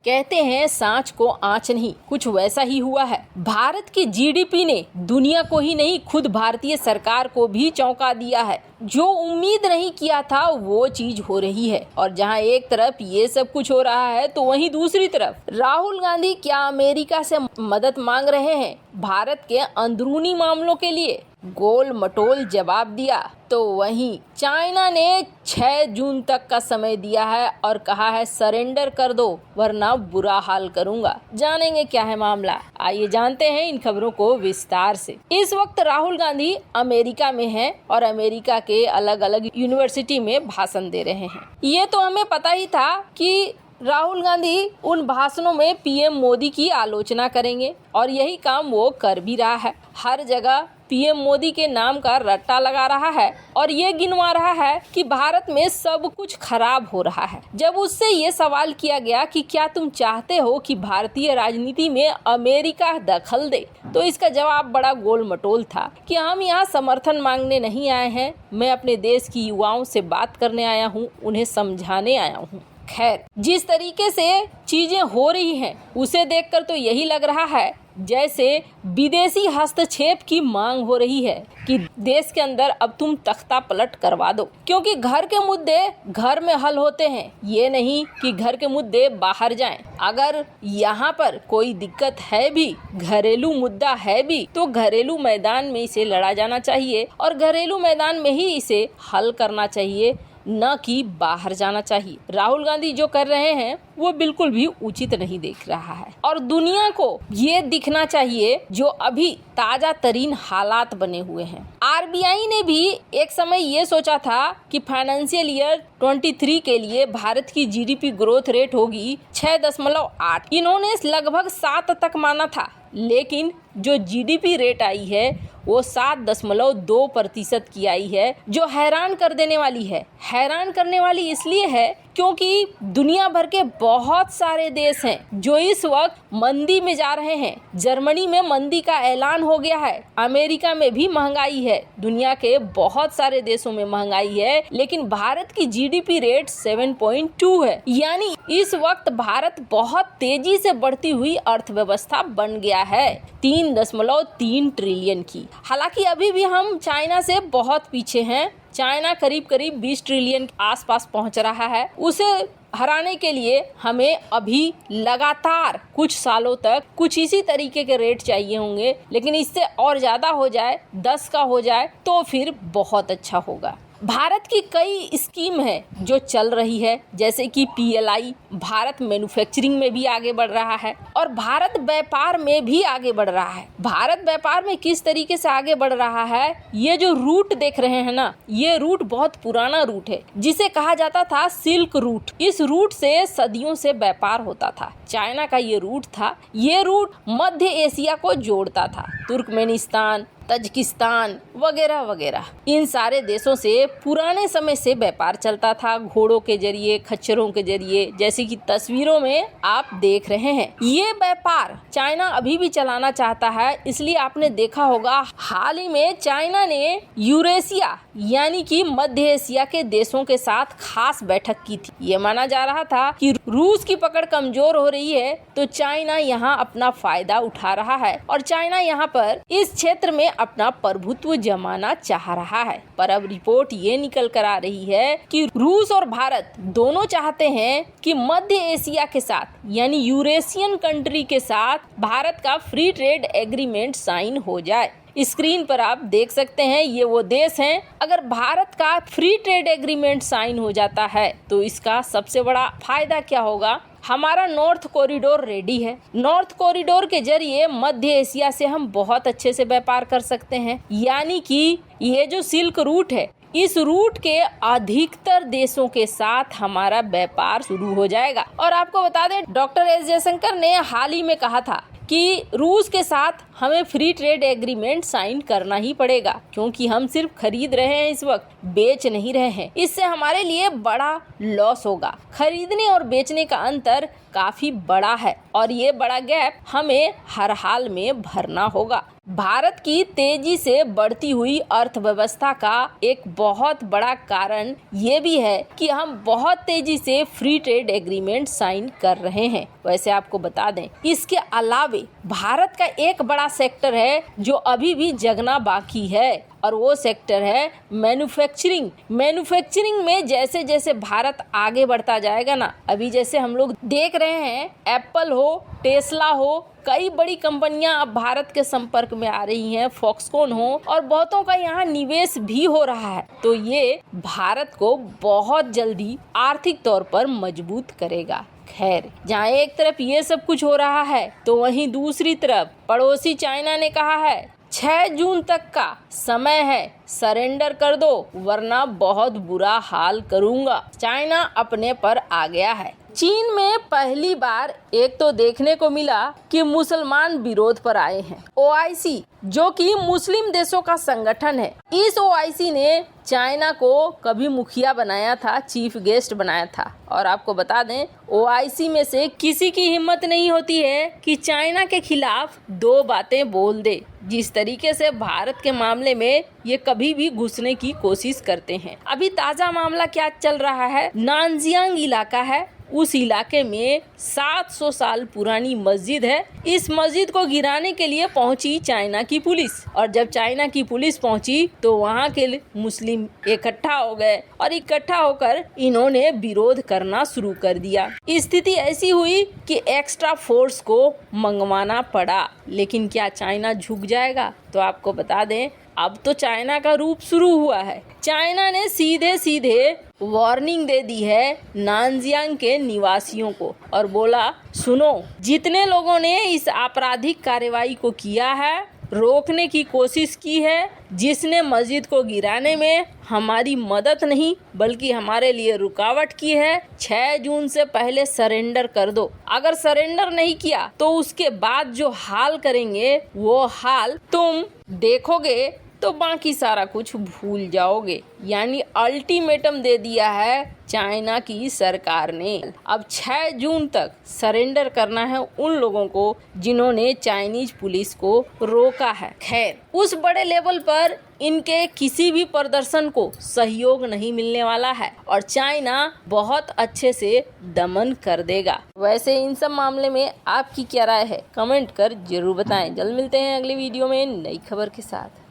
कहते हैं सांच को आंच नहीं, कुछ वैसा ही हुआ है। भारत की जीडीपी ने दुनिया को ही नहीं, खुद भारतीय सरकार को भी चौंका दिया है। जो उम्मीद नहीं किया था वो चीज हो रही है। और जहां एक तरफ ये सब कुछ हो रहा है तो वहीं दूसरी तरफ राहुल गांधी क्या अमेरिका से मदद मांग रहे हैं भारत के अंदरूनी मामलों के लिए? गोल मटोल जवाब दिया। तो वहीं चाइना ने 6 जून तक का समय दिया है और कहा है सरेंडर कर दो वरना बुरा हाल करूंगा। जानेंगे क्या है मामला, आइए जानते हैं इन खबरों को विस्तार से। इस वक्त राहुल गांधी अमेरिका में हैं और अमेरिका के अलग अलग यूनिवर्सिटी में भाषण दे रहे हैं। ये तो हमें पता ही था कि राहुल गांधी उन भाषणों में पीएम मोदी की आलोचना करेंगे और यही काम वो कर भी रहा है। हर जगह पीएम मोदी के नाम का रट्टा लगा रहा है और ये गिनवा रहा है कि भारत में सब कुछ खराब हो रहा है। जब उससे ये सवाल किया गया कि क्या तुम चाहते हो कि भारतीय राजनीति में अमेरिका दखल दे, तो इसका जवाब बड़ा गोल मटोल था कि हम यहाँ समर्थन मांगने नहीं आए हैं, मैं अपने देश की युवाओं से बात करने आया हूँ, उन्हें समझाने आया हूँ। खैर, जिस तरीके से चीजें हो रही हैं उसे देखकर तो यही लग रहा है जैसे विदेशी हस्तक्षेप की मांग हो रही है कि देश के अंदर अब तुम तख्ता पलट करवा दो, क्योंकि घर के मुद्दे घर में हल होते हैं, ये नहीं कि घर के मुद्दे बाहर जाएं। अगर यहाँ पर कोई दिक्कत है भी, घरेलू मुद्दा है भी, तो घरेलू मैदान में इसे लड़ा जाना चाहिए और घरेलू मैदान में ही इसे हल करना चाहिए, न कि बाहर जाना चाहिए। राहुल गांधी जो कर रहे हैं वो बिल्कुल भी उचित नहीं दिख रहा है और दुनिया को ये दिखना चाहिए जो अभी ताजा तरीन हालात बने हुए हैं। आरबीआई ने भी एक समय ये सोचा था कि फाइनेंशियल ईयर 23 के लिए भारत की जीडीपी ग्रोथ रेट होगी 6.8। इन्होंने लगभग 7 तक माना था, लेकिन जो जीडीपी रेट आई है वो 7.2% की आई है, जो हैरान कर देने वाली है। हैरान करने वाली इसलिए है क्योंकि दुनिया भर के बहुत सारे देश हैं जो इस वक्त मंदी में जा रहे हैं। जर्मनी में मंदी का ऐलान हो गया है, अमेरिका में भी महंगाई है, दुनिया के बहुत सारे देशों में महंगाई है, लेकिन भारत की जीडीपी रेट 7.2 है। यानी इस वक्त भारत बहुत तेजी से बढ़ती हुई अर्थव्यवस्था बन गया है 3.3 ट्रिलियन की। हालांकि अभी भी हम चाइना से बहुत पीछे हैं। चाइना करीब 20 ट्रिलियन के आसपास पहुंच रहा है। उसे हराने के लिए हमें अभी लगातार कुछ सालों तक कुछ इसी तरीके के रेट चाहिए होंगे, लेकिन इससे और ज्यादा हो जाए, 10 का हो जाए तो फिर बहुत अच्छा होगा। भारत की कई स्कीम है जो चल रही है, जैसे कि पीएलआई, भारत मैन्युफैक्चरिंग में भी आगे बढ़ रहा है और भारत व्यापार में भी आगे बढ़ रहा है। भारत व्यापार में किस तरीके से आगे बढ़ रहा है, ये जो रूट देख रहे हैं ना, ये रूट बहुत पुराना रूट है जिसे कहा जाता था सिल्क रूट। इस रूट से सदियों से व्यापार होता था। चाइना का ये रूट था। ये रूट मध्य एशिया को जोड़ता था, तुर्कमेनिस्तान, तजिकिस्तान वगैरह वगैरह। इन सारे देशों से पुराने समय से व्यापार चलता था, घोड़ों के जरिए, खच्चरों के जरिए, जैसे कि तस्वीरों में आप देख रहे हैं। ये व्यापार चाइना अभी भी चलाना चाहता है, इसलिए आपने देखा होगा हाल ही में चाइना ने यूरेशिया यानी कि मध्य एशिया के देशों के साथ खास बैठक की थी। ये माना जा रहा था कि रूस की पकड़ कमजोर हो रही है तो चाइना यहाँ अपना फायदा उठा रहा है और चाइना यहाँ पर इस क्षेत्र में अपना प्रभुत्व जमाना चाह रहा है। पर अब रिपोर्ट ये निकल कर आ रही है कि रूस और भारत दोनों चाहते हैं कि मध्य एशिया के साथ यानी यूरेशियन कंट्री के साथ भारत का फ्री ट्रेड एग्रीमेंट साइन हो जाए। स्क्रीन पर आप देख सकते हैं ये वो देश हैं। अगर भारत का फ्री ट्रेड एग्रीमेंट साइन हो जाता है तो इसका सबसे बड़ा फायदा क्या होगा, हमारा नॉर्थ कॉरिडोर रेडी है। नॉर्थ कॉरिडोर के जरिए मध्य एशिया से हम बहुत अच्छे से व्यापार कर सकते हैं। यानी कि ये जो सिल्क रूट है, इस रूट के अधिकतर देशों के साथ हमारा व्यापार शुरू हो जाएगा। और आपको बता दें, डॉक्टर एस जयशंकर ने हाल ही में कहा था कि रूस के साथ हमें फ्री ट्रेड एग्रीमेंट साइन करना ही पड़ेगा, क्योंकि हम सिर्फ खरीद रहे हैं, इस वक्त बेच नहीं रहे हैं। इससे हमारे लिए बड़ा लॉस होगा। खरीदने और बेचने का अंतर काफी बड़ा है और ये बड़ा गैप हमें हर हाल में भरना होगा। भारत की तेजी से बढ़ती हुई अर्थव्यवस्था का एक बहुत बड़ा कारण ये भी है कि हम बहुत तेजी से फ्री ट्रेड एग्रीमेंट साइन कर रहे हैं। वैसे आपको बता दें, इसके अलावे भारत का एक बड़ा सेक्टर है जो अभी भी जगना बाकी है और वो सेक्टर है मैन्युफैक्चरिंग। मैन्युफैक्चरिंग में जैसे जैसे भारत आगे बढ़ता जाएगा ना, अभी जैसे हम लोग देख रहे हैं एप्पल हो, टेस्ला हो, कई बड़ी कंपनियां अब भारत के संपर्क में आ रही हैं, फॉक्सकॉन हो और बहुतों का यहाँ निवेश भी हो रहा है। तो ये भारत को बहुत जल्दी आर्थिक तौर पर मजबूत करेगा। खैर, जहाँ एक तरफ ये सब कुछ हो रहा है तो वहीं दूसरी तरफ पड़ोसी चाइना ने कहा है 6 जून तक का समय है, सरेंडर कर दो वरना बहुत बुरा हाल करूंगा। चाइना अपने पर आ गया है। चीन में पहली बार एक तो देखने को मिला कि मुसलमान विरोध पर आए हैं। ओआईसी जो कि मुस्लिम देशों का संगठन है, इस ओआईसी ने चाइना को कभी मुखिया बनाया था, चीफ गेस्ट बनाया था। और आपको बता दें, ओआईसी में से किसी की हिम्मत नहीं होती है कि चाइना के खिलाफ 2 बातें बोल दे। जिस तरीके से भारत के मामले में ये कभी भी घुसने की कोशिश करते हैं। अभी ताजा मामला क्या चल रहा है, नानजियांग इलाका है, उस इलाके में 700 साल पुरानी मस्जिद है। इस मस्जिद को गिराने के लिए पहुंची चाइना की पुलिस और जब चाइना की पुलिस पहुंची तो वहां के मुस्लिम इकट्ठा हो गए और इकट्ठा होकर इन्होंने विरोध करना शुरू कर दिया। स्थिति ऐसी हुई कि एक्स्ट्रा फोर्स को मंगवाना पड़ा। लेकिन क्या चाइना झुक जाएगा? तो आपको बता दें, अब तो चाइना का रूप शुरू हुआ है। चाइना ने सीधे सीधे वार्निंग दे दी है नानजियांग के निवासियों को और बोला, सुनो, जितने लोगों ने इस आपराधिक कार्रवाई को किया है, रोकने की कोशिश की है, जिसने मस्जिद को गिराने में हमारी मदद नहीं बल्कि हमारे लिए रुकावट की है, 6 जून से पहले सरेंडर कर दो। अगर सरेंडर नहीं किया तो उसके बाद जो हाल करेंगे वो हाल तुम देखोगे तो बाकी सारा कुछ भूल जाओगे। यानी अल्टीमेटम दे दिया है चाइना की सरकार ने। अब 6 जून तक सरेंडर करना है उन लोगों को जिन्होंने चाइनीज पुलिस को रोका है। खैर, उस बड़े लेवल पर इनके किसी भी प्रदर्शन को सहयोग नहीं मिलने वाला है और चाइना बहुत अच्छे से दमन कर देगा। वैसे इन सब मामले में आपकी क्या राय है, कमेंट कर जरूर बताएं। जल्द मिलते हैं अगली वीडियो में नई खबर के साथ।